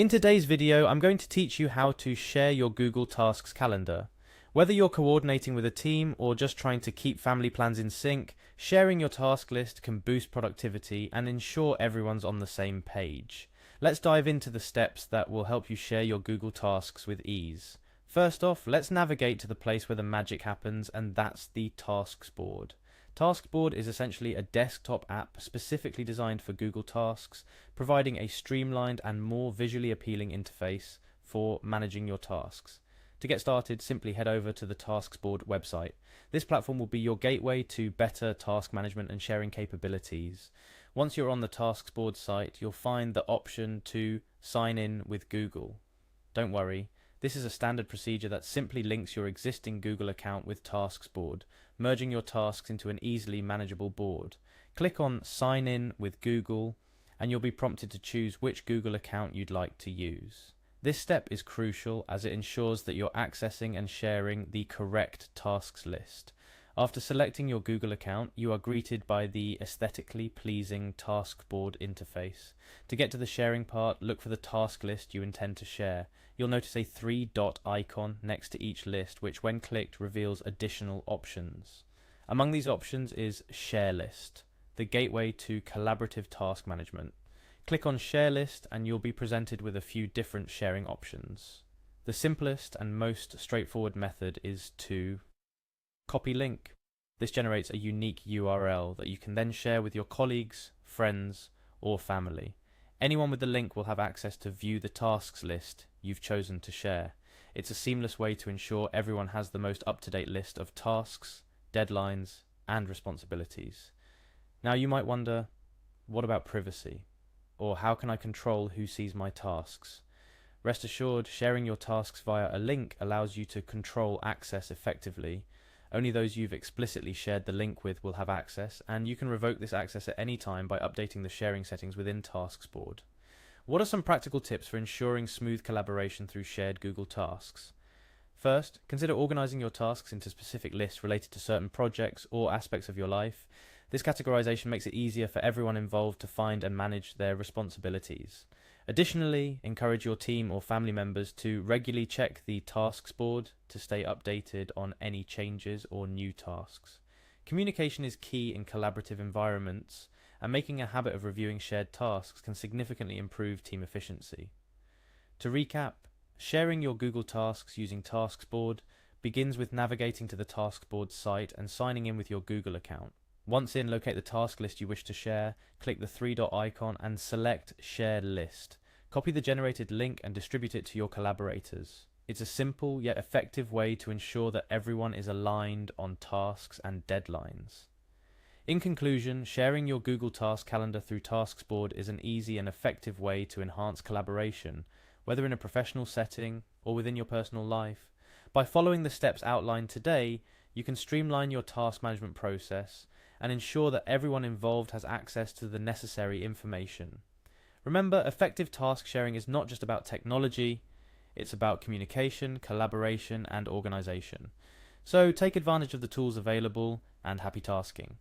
In today's video, I'm going to teach you how to share your Google Tasks calendar. Whether you're coordinating with a team or just trying to keep family plans in sync, sharing your task list can boost productivity and ensure everyone's on the same page. Let's dive into the steps that will help you share your Google Tasks with ease. First off, let's navigate to the place where the magic happens, and that's the Tasks board. Tasks board is essentially a desktop app specifically designed for Google Tasks, providing a streamlined and more visually appealing interface for managing your tasks. To get started, simply head over to the Tasks board website. This platform will be your gateway to better task management and sharing capabilities. Once you're on the Tasks board site, you'll find the option to sign in with Google. Don't worry, this is a standard procedure that simply links your existing Google account with Tasks board, merging your tasks into an easily manageable board. Click on Sign in with Google and you'll be prompted to choose which Google account you'd like to use. This step is crucial as it ensures that you're accessing and sharing the correct tasks list. After selecting your Google account, you are greeted by the aesthetically pleasing task board interface. To get to the sharing part, look for the task list you intend to share. You'll notice a three-dot icon next to each list, which when clicked reveals additional options. Among these options is Share List, the gateway to collaborative task management. Click on Share List and you'll be presented with a few different sharing options. The simplest and most straightforward method is to copy link. This generates a unique URL that you can then share with your colleagues, friends, or family. Anyone with the link will have access to view the tasks list you've chosen to share. It's a seamless way to ensure everyone has the most up-to-date list of tasks, deadlines, and responsibilities. Now you might wonder, what about privacy? Or how can I control who sees my tasks? Rest assured, sharing your tasks via a link allows you to control access effectively. Only those you've explicitly shared the link with will have access, and you can revoke this access at any time by updating the sharing settings within Tasks board. What are some practical tips for ensuring smooth collaboration through shared Google Tasks? First, consider organizing your tasks into specific lists related to certain projects or aspects of your life. This categorization makes it easier for everyone involved to find and manage their responsibilities. Additionally, encourage your team or family members to regularly check the tasks board to stay updated on any changes or new tasks. Communication is key in collaborative environments, and making a habit of reviewing shared tasks can significantly improve team efficiency. To recap, sharing your Google Tasks using Tasks board begins with navigating to the Tasks board site and signing in with your Google account. Once in, locate the task list you wish to share, click the three-dot icon and select Share List. Copy the generated link and distribute it to your collaborators. It's a simple yet effective way to ensure that everyone is aligned on tasks and deadlines. In conclusion, sharing your Google Task calendar through Tasks board is an easy and effective way to enhance collaboration, whether in a professional setting or within your personal life. By following the steps outlined today, you can streamline your task management process and ensure that everyone involved has access to the necessary information. Remember, effective task sharing is not just about technology, it's about communication, collaboration, and organization. So take advantage of the tools available, and happy tasking.